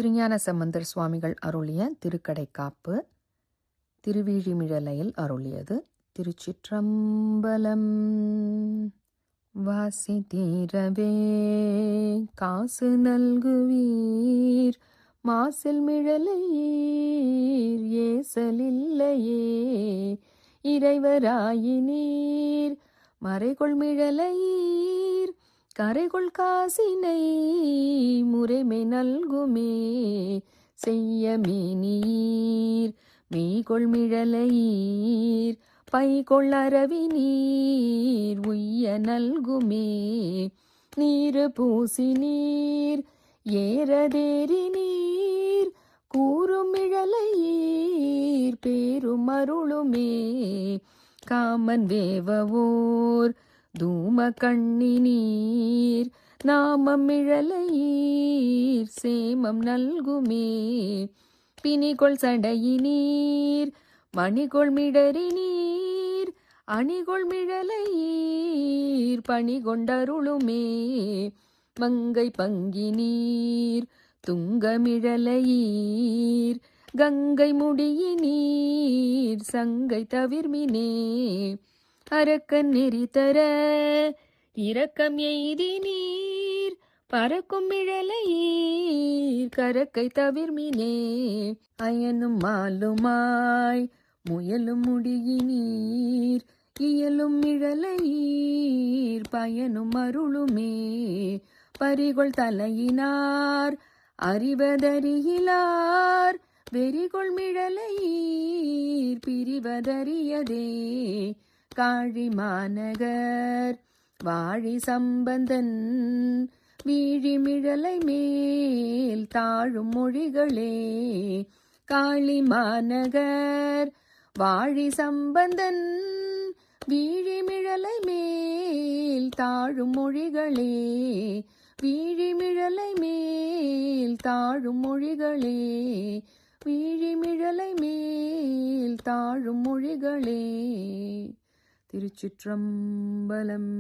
திருஞான சம்பந்தர் சுவாமிகள் அருளிய திருக்கடைக்காப்பு திருவிழிமிழலையில் அருளியது. திருச்சிற்றம்பலம். வாசி தீரவே காசு நல்குவீர், மாசில் மிழலையீர் ஏசலில்லையே. இறைவராயினீர் மறைகொள் மிழலையீர், கரைகொள் காசினை முறைமை நல்குமே. செய்ய மேனீர் மெய்கொள் மிழலையீர், பைகொள் அரவி நீர் உய்ய நல்குமே. நீரு பூசி நீர் ஏறதேறி நீர், கூறும் மிழலையீர் பேரும் அருளுமே. காமன் வேவவோர் தூம கண்ணி நீர், நாமம் மிழலையீர் சேமம் நல்குமே. பிணிகொள் சடையினீர் மணிகொள் மிடறி நீர், அணிகொள் மிழலையீர் பணி கொண்டருளுமே. மங்கை பங்கினீர் துங்கமிழலையீர், கங்கை முடியினீர் சங்கை தவிர்மினே. அரக்கன் நெறிதர இரக்கம் எய்தி நீர், பறக்கும் மிழலையீர் கரக்கை தவிர்மினே. அயனும் மாலுமாய் முயலும் முடியினீர், இயலும் மிழலையீர் பயனும் அருளுமே. பரிகொள் தலையினார் அறிவதறியிலார், வெறிகொள் மிழலையீர் பிரிவதறியதே. காழி மாநகர் வாழி சம்பந்தன், வீழி மிழலை மேல் தாழும் மொழிகளே. காளி மாநகர் வாழி சம்பந்தன், வீழி மிழலை மேல் தாழும் மொழிகளே. வீழி மிழலை மேல் தாழும் மொழிகளே, வீழி மிழலை மேல் தாழும் மொழிகளே. திருச்சிற்றம்பலம்.